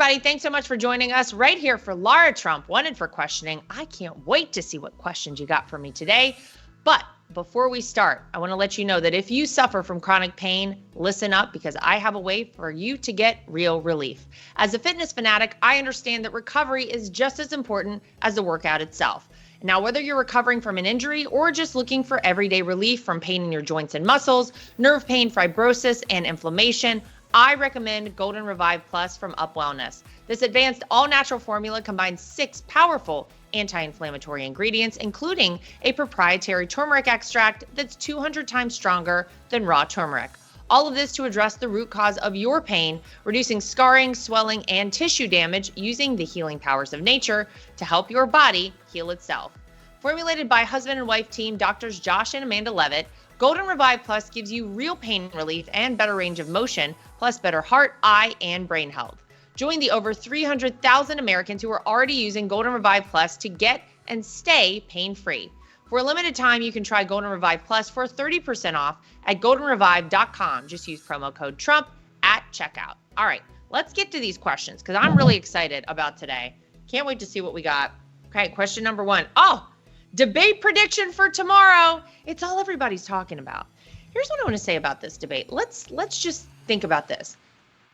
everybody. Thanks so much for joining us right here for Lara Trump, Wanted for Questioning. I can't wait to see what questions you got for me today. But before we start, I want to let you know that if you suffer from chronic pain, listen up, because I have a way for you to get real relief. As a fitness fanatic, I understand that recovery is just as important as the workout itself. Now, whether you're recovering from an injury or just looking for everyday relief from pain in your joints and muscles, nerve pain, fibrosis, and inflammation, I recommend Golden Revive Plus from Up Wellness. This advanced all-natural formula combines 6 powerful anti-inflammatory ingredients, including a proprietary turmeric extract that's 200 times stronger than raw turmeric. All of this to address the root cause of your pain, reducing scarring, swelling, and tissue damage using the healing powers of nature to help your body heal itself. Formulated by husband and wife team Doctors Josh and Amanda Levitt, Golden Revive Plus gives you real pain relief and better range of motion, plus better heart, eye, and brain health. Join the over 300,000 Americans who are already using Golden Revive Plus to get and stay pain-free. For a limited time, you can try Golden Revive Plus for 30% off at goldenrevive.com. Just use promo code Trump at checkout. All right, let's get to these questions because I'm really excited about today. Can't wait to see what we got. Okay, question number 1. Oh, debate prediction for tomorrow. It's all everybody's talking about. Here's what I want to say about this debate. Let's just think about this.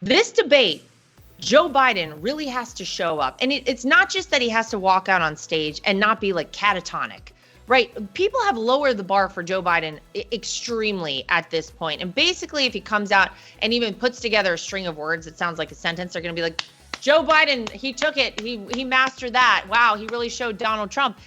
This debate, Joe Biden really has to show up. And it's not just that he has to walk out on stage and not be like catatonic, right? People have lowered the bar for Joe Biden extremely at this point. And basically, if he comes out and even puts together a string of words that sounds like a sentence, they're going to be like, Joe Biden, he took it. He mastered that. Wow, he really showed Donald Trump.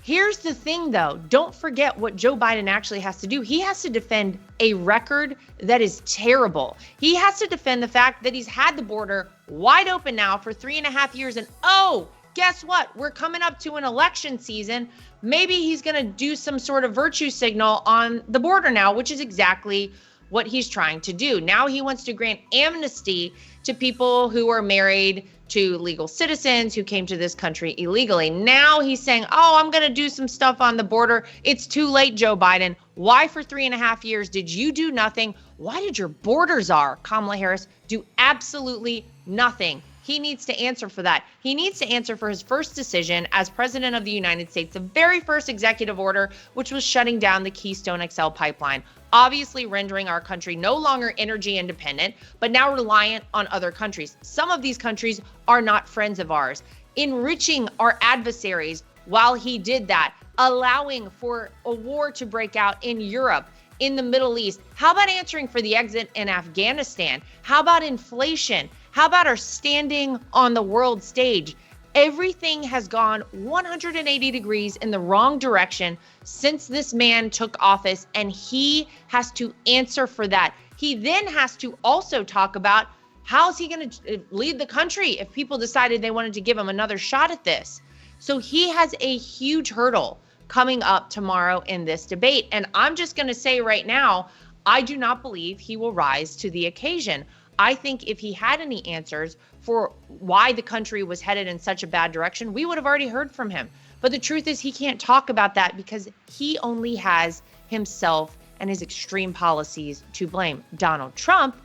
Here's the thing, though. Don't forget what Joe Biden actually has to do. He has to defend a record that is terrible. He has to defend the fact that he's had the border wide open now for 3.5 years. And oh, guess what? We're coming up to an election season. Maybe he's going to do some sort of virtue signal on the border now, which is exactly what he's trying to do. Now he wants to grant amnesty to people who are married to legal citizens who came to this country illegally. Now he's saying, oh, I'm going to do some stuff on the border. It's too late, Joe Biden. Why for 3.5 years did you do nothing? Why did your border czar, Kamala Harris, do absolutely nothing? He needs to answer for that. He needs to answer for his first decision as president of the United States, the very first executive order, which was shutting down the Keystone XL pipeline, obviously rendering our country no longer energy independent, but now reliant on other countries. Some of these countries are not friends of ours, enriching our adversaries while he did that, allowing for a war to break out in Europe, in the Middle East. How about answering for the exit in Afghanistan? How about inflation? How about our standing on the world stage? Everything has gone 180 degrees in the wrong direction since this man took office, and he has to answer for that. He then has to also talk about how's he going to lead the country if people decided they wanted to give him another shot at this. So he has a huge hurdle coming up tomorrow in this debate. And I'm just going to say right now, I do not believe he will rise to the occasion. I think if he had any answers for why the country was headed in such a bad direction, we would have already heard from him. But the truth is he can't talk about that because he only has himself and his extreme policies to blame. Donald Trump,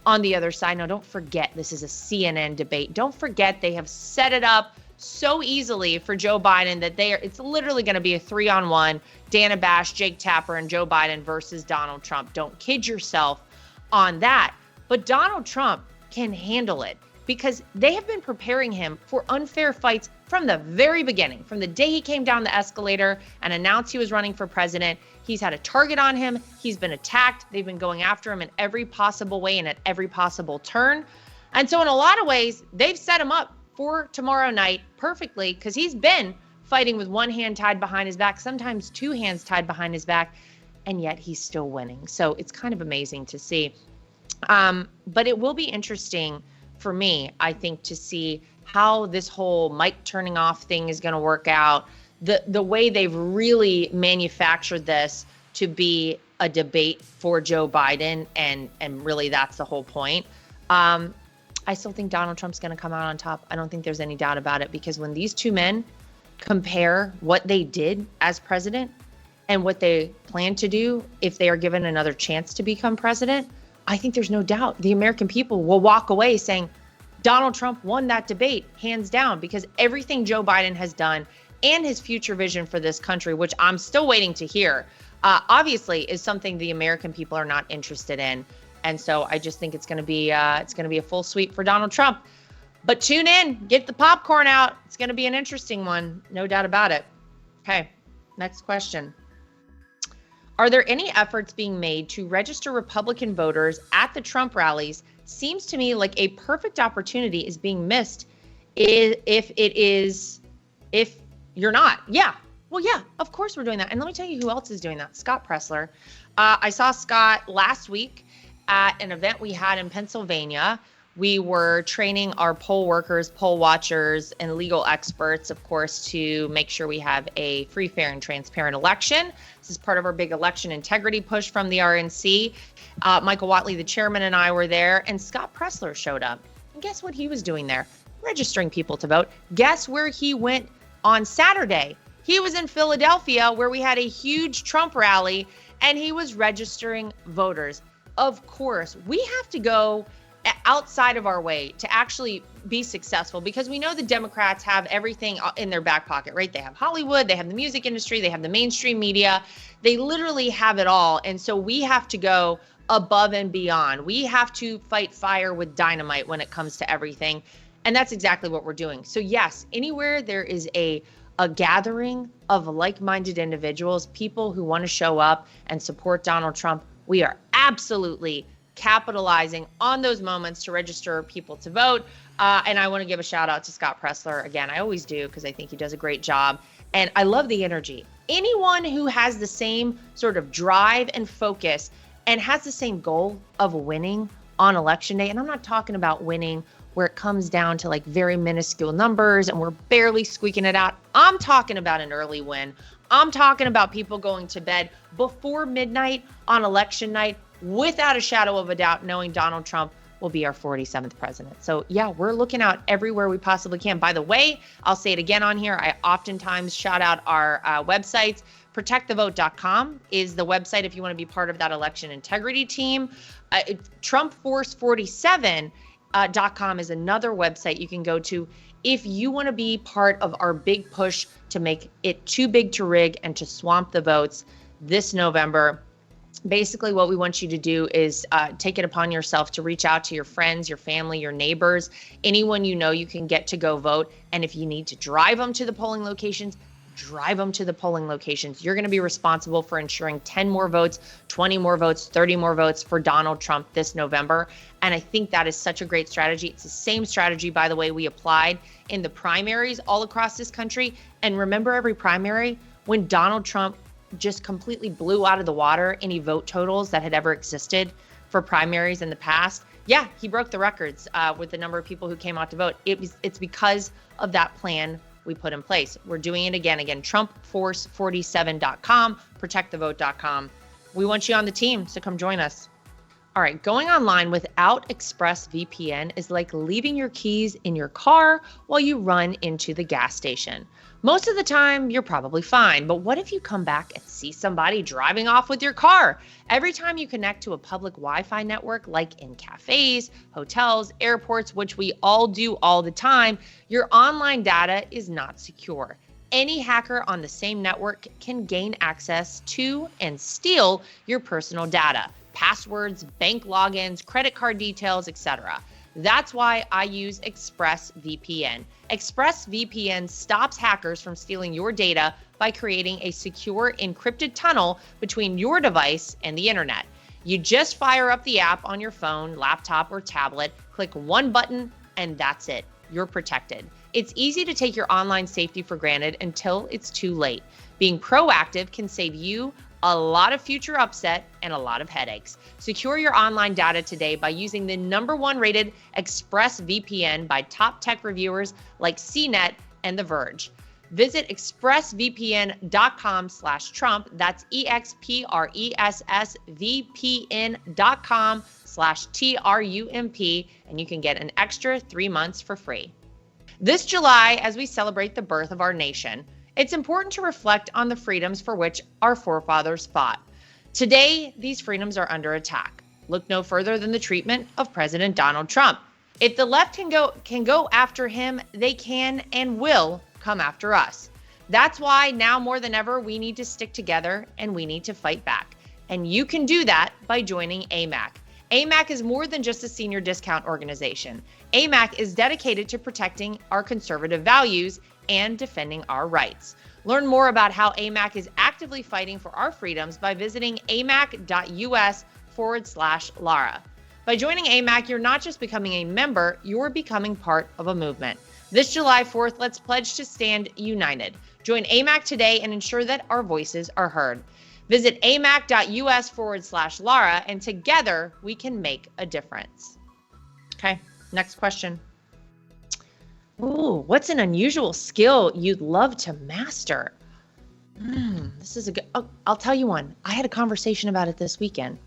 on the other side, now don't forget this is a CNN debate. Don't forget they have set it up so easily for Joe Biden that it's literally going to be a 3-on-1, Dana Bash, Jake Tapper, and Joe Biden versus Donald Trump. Don't kid yourself on that. But Donald Trump can handle it because they have been preparing him for unfair fights from the very beginning. From the day he came down the escalator and announced he was running for president, he's had a target on him. He's been attacked. They've been going after him in every possible way and at every possible turn. And so in a lot of ways, they've set him up for tomorrow night perfectly because he's been fighting with one hand tied behind his back, sometimes 2 hands tied behind his back, and yet he's still winning. So it's kind of amazing to see. But it will be interesting for me, I think, to see how this whole mic turning off thing is going to work out. The way they've really manufactured this to be a debate for Joe Biden, and really that's the whole point. I still think Donald Trump's going to come out on top. I don't think there's any doubt about it, because when these two men compare what they did as president and what they plan to do if they are given another chance to become president, I think there's no doubt the American people will walk away saying, Donald Trump won that debate hands down because everything Joe Biden has done and his future vision for this country, which I'm still waiting to hear, obviously is something the American people are not interested in. And so I just think it's going to be a full sweep for Donald Trump. But tune in, get the popcorn out. It's going to be an interesting one, no doubt about it. Okay, next question. Are there any efforts being made to register Republican voters at the Trump rallies? Seems to me like a perfect opportunity is being missed if you're not. Yeah. Well, yeah, of course we're doing that. And let me tell you who else is doing that. Scott Pressler. I saw Scott last week at an event we had in Pennsylvania. We were training our poll workers, poll watchers, and legal experts, of course, to make sure we have a free, fair, and transparent election. This is part of our big election integrity push from the RNC. Michael Whatley, the chairman, and I were there, and Scott Pressler showed up. And guess what he was doing there? Registering people to vote. Guess where he went on Saturday? He was in Philadelphia, where we had a huge Trump rally, and he was registering voters. Of course, we have to go outside of our way to actually be successful because we know the Democrats have everything in their back pocket, right? They have Hollywood, they have the music industry, they have the mainstream media. They literally have it all. And so we have to go above and beyond. We have to fight fire with dynamite when it comes to everything. And that's exactly what we're doing. So yes, anywhere there is a gathering of like-minded individuals, people who want to show up and support Donald Trump, we are absolutely capitalizing on those moments to register people to vote. And I want to give a shout out to Scott Pressler. Again, I always do because I think he does a great job. And I love the energy. Anyone who has the same sort of drive and focus and has the same goal of winning on election day, and I'm not talking about winning where it comes down to like very minuscule numbers and we're barely squeaking it out. I'm talking about an early win. I'm talking about people going to bed before midnight on election night without a shadow of a doubt, knowing Donald Trump will be our 47th president. So yeah, we're looking out everywhere we possibly can. By the way, I'll say it again on here. I oftentimes shout out our websites. ProtectTheVote.com is the website if you want to be part of that election integrity team. TrumpForce47.com is another website you can go to if you want to be part of our big push to make it too big to rig and to swamp the votes this November. Basically, what we want you to do is take it upon yourself to reach out to your friends, your family, your neighbors, anyone you know you can get to go vote. And if you need to drive them to the polling locations, drive them to the polling locations. You're going to be responsible for ensuring 10 more votes, 20 more votes, 30 more votes for Donald Trump this November. And I think that is such a great strategy. It's the same strategy, by the way, we applied in the primaries all across this country. And remember every primary when Donald Trump just completely blew out of the water any vote totals that had ever existed for primaries in the past. Yeah, he broke the records with the number of people who came out to vote. It's because of that plan we put in place. We're doing it again, TrumpForce47.com, ProtectTheVote.com. We want you on the team, so come join us. All right, going online without ExpressVPN is like leaving your keys in your car while you run into the gas station. Most of the time, you're probably fine, but what if you come back and see somebody driving off with your car? Every time you connect to a public Wi-Fi network, like in cafes, hotels, airports, which we all do all the time, your online data is not secure. Any hacker on the same network can gain access to and steal your personal data, passwords, bank logins, credit card details, etc. That's why I use ExpressVPN. ExpressVPN stops hackers from stealing your data by creating a secure encrypted tunnel between your device and the internet. You just fire up the app on your phone, laptop, or tablet, click one button, and that's it. You're protected. It's easy to take your online safety for granted until it's too late. Being proactive can save you a lot of future upset and a lot of headaches. Secure your online data today by using the #1 rated ExpressVPN by top tech reviewers like CNET and The Verge. Visit expressvpn.com/Trump. That's expressvpn.com/TRUMP, and you can get an extra 3 months for free. This July, as we celebrate the birth of our nation, it's important to reflect on the freedoms for which our forefathers fought. Today, these freedoms are under attack. Look no further than the treatment of President Donald Trump. If the left can go after him, they can and will come after us. That's why now more than ever, we need to stick together and we need to fight back. And you can do that by joining AMAC. AMAC is more than just a senior discount organization. AMAC is dedicated to protecting our conservative values and defending our rights. Learn more about how AMAC is actively fighting for our freedoms by visiting amac.us/Lara. By joining AMAC, you're not just becoming a member, you're becoming part of a movement. This July 4th, let's pledge to stand united. Join AMAC today and ensure that our voices are heard. Visit amac.us/Lara, and together we can make a difference. Okay, next question. Ooh, what's an unusual skill you'd love to master? This is a good, I'll tell you one. I had a conversation about it this weekend.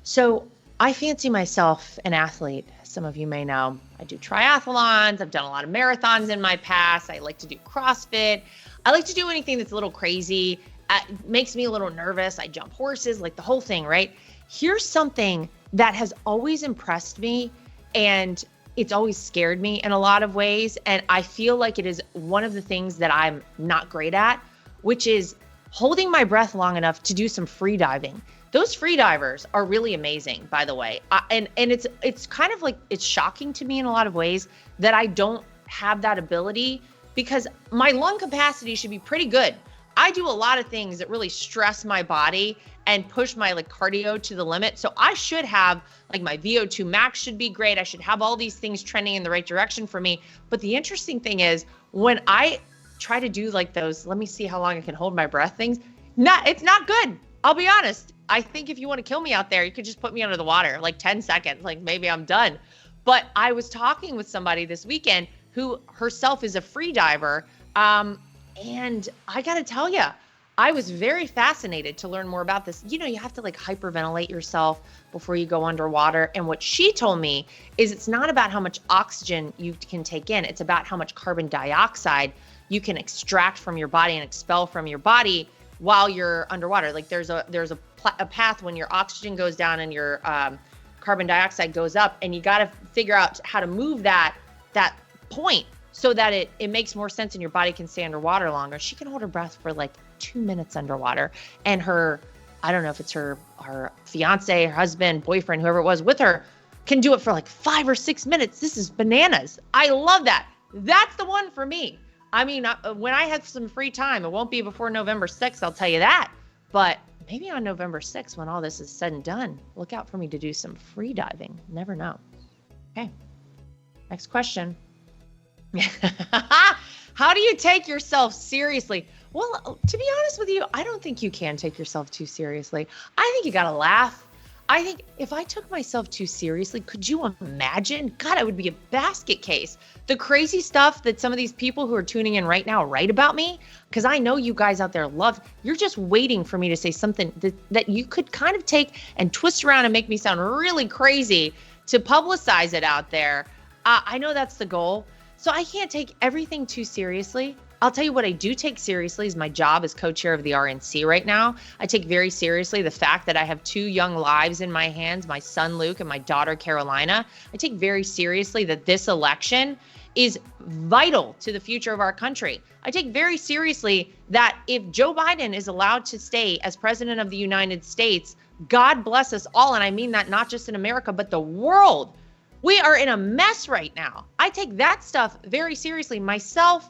So I fancy myself an athlete. Some of you may know I do triathlons. I've done a lot of marathons in my past. I like to do CrossFit. I like to do anything that's a little crazy. It makes me a little nervous. I jump horses, like the whole thing, right? Here's something that has always impressed me, and it's always scared me in a lot of ways. And I feel like it is one of the things that I'm not great at, which is holding my breath long enough to do some free diving. Those free divers are really amazing, by the way. And it's kind of like, it's shocking to me in a lot of ways that I don't have that ability, because my lung capacity should be pretty good. I do a lot of things that really stress my body and push my cardio to the limit. So I should have my VO2 max should be great. I should have all these things trending in the right direction for me. But the interesting thing is when I try to do those, let me see how long I can hold my breath things, it's not good. I'll be honest. I think if you want to kill me out there, you could just put me under the water, 10 seconds, maybe I'm done. But I was talking with somebody this weekend who herself is a free diver. And I got to tell you, I was very fascinated to learn more about this. You have to hyperventilate yourself before you go underwater. And what she told me is it's not about how much oxygen you can take in. It's about how much carbon dioxide you can extract from your body and expel from your body while you're underwater. There's a path when your oxygen goes down and your carbon dioxide goes up, and you got to figure out how to move that point so that it makes more sense and your body can stay underwater longer. She can hold her breath for 2 minutes underwater, and her, I don't know if it's her fiance, her husband, boyfriend, whoever it was with her, can do it for 5 or 6 minutes. This is bananas. I love that. That's the one for me. I mean, when I have some free time, it won't be before November 6th, I'll tell you that. But maybe on November 6th, when all this is said and done, look out for me to do some free diving. Never know. Okay, next question. How do you take yourself seriously? Well, to be honest with you, I don't think you can take yourself too seriously. I think you got to laugh. I think if I took myself too seriously, could you imagine? God, it would be a basket case. The crazy stuff that some of these people who are tuning in right now write about me, because I know you guys out there love, you're just waiting for me to say something that you could kind of take and twist around and make me sound really crazy to publicize it out there. I know that's the goal. So I can't take everything too seriously. I'll tell you what I do take seriously is my job as co-chair of the RNC right now. I take very seriously the fact that I have 2 young lives in my hands, my son Luke and my daughter Carolina. I take very seriously that this election is vital to the future of our country. I take very seriously that if Joe Biden is allowed to stay as president of the United States, God bless us all. And I mean that not just in America, but the world. We are in a mess right now. I take that stuff very seriously. Myself,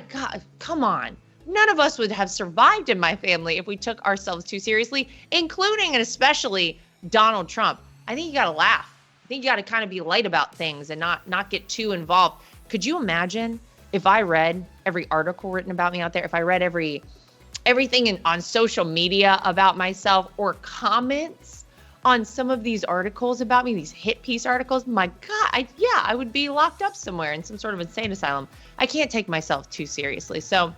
God, come on. None of us would have survived in my family if we took ourselves too seriously, including and especially Donald Trump. I think you got to laugh. I think you got to kind of be light about things and not get too involved. Could you imagine if I read every article written about me out there, if I read everything on social media about myself, or comments on some of these articles about me, these hit piece articles? My God, I would be locked up somewhere in some sort of insane asylum. I can't take myself too seriously. So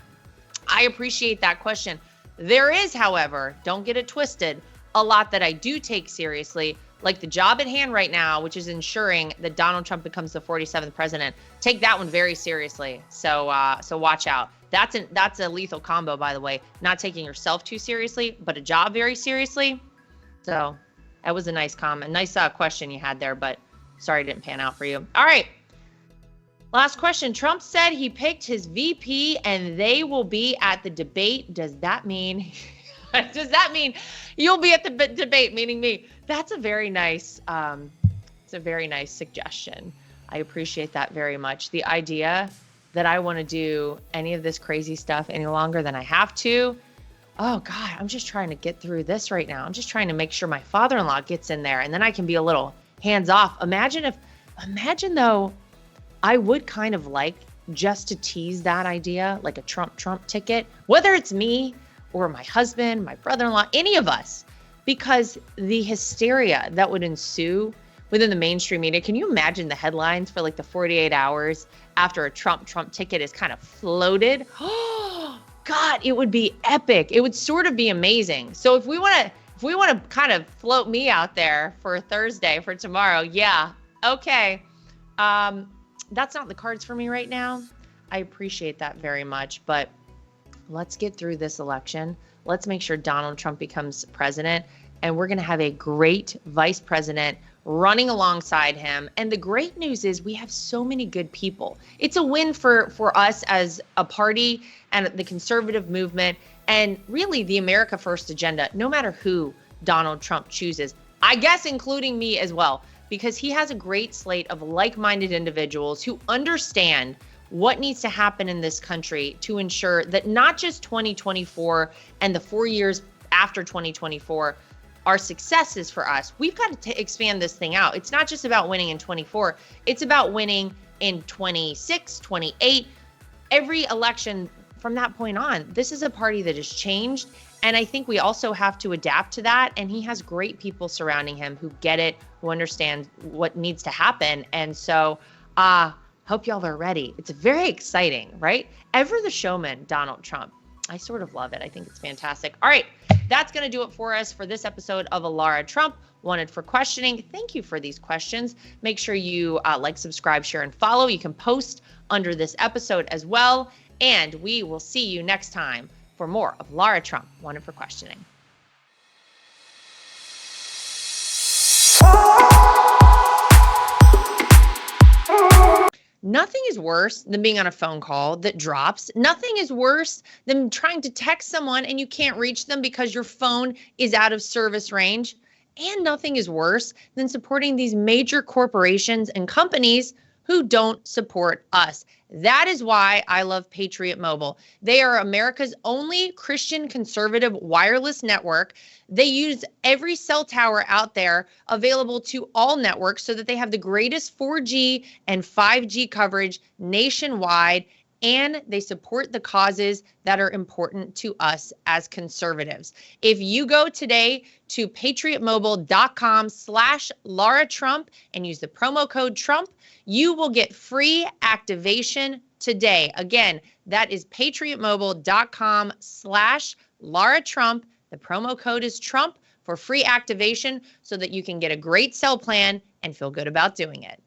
I appreciate that question. There is, however, don't get it twisted, a lot that I do take seriously, like the job at hand right now, which is ensuring that Donald Trump becomes the 47th president. Take that one very seriously. So watch out. That's a lethal combo, by the way. Not taking yourself too seriously, but a job very seriously. So that was a nice comment, nice question you had there, but Sorry it didn't pan out for you. All right. Last question. Trump said he picked his VP and they will be at the debate. Does that mean you'll be at the debate, meaning me? That's a very nice it's a very nice suggestion. I appreciate that very much. The idea that I want to do any of this crazy stuff any longer than I have to. Oh God, I'm just trying to get through this right now. I'm just trying to make sure my father-in-law gets in there and then I can be a little hands off. Imagine though, I would kind of like just to tease that idea, like a Trump ticket, whether it's me or my husband, my brother-in-law, any of us, because the hysteria that would ensue within the mainstream media. Can you imagine the headlines for like the 48 hours after a Trump ticket is kind of floated? Oh God, it would be epic. It would sort of be amazing. So if we want to kind of float me out there for Thursday, for tomorrow, yeah, okay. That's not the cards for me right now. I appreciate that very much, but let's get through this election. Let's make sure Donald Trump becomes president, and we're going to have a great vice president running alongside him. And the great news is we have so many good people. It's a win for us as a party and the conservative movement and really the America First agenda, no matter who Donald Trump chooses, I guess including me as well, because he has a great slate of like-minded individuals who understand what needs to happen in this country to ensure that not just 2024 and the 4 years after 2024 are successes for us. We've got to expand this thing out. It's not just about winning in 24. It's about winning in 26, 28, every election from that point on. This is a party that has changed. And I think we also have to adapt to that. And he has great people surrounding him who get it, who understand what needs to happen. And so hope y'all are ready. It's very exciting, right? Ever the showman, Donald Trump. I sort of love it. I think it's fantastic. All right, that's going to do it for us for this episode of Lara Trump Wanted for Questioning. Thank you for these questions. Make sure you like, subscribe, share, and follow. You can post under this episode as well. And we will see you next time for more of Lara Trump Wanted for Questioning. Nothing is worse than being on a phone call that drops. Nothing is worse than trying to text someone and you can't reach them because your phone is out of service range. And nothing is worse than supporting these major corporations and companies who don't support us. That is why I love Patriot Mobile. They are America's only Christian conservative wireless network. They use every cell tower out there available to all networks so that they have the greatest 4G and 5G coverage nationwide, and they support the causes that are important to us as conservatives. If you go today to patriotmobile.com/Lara Trump and use the promo code Trump, you will get free activation today. Again, that is patriotmobile.com/Lara Trump. The promo code is Trump for free activation so that you can get a great cell plan and feel good about doing it.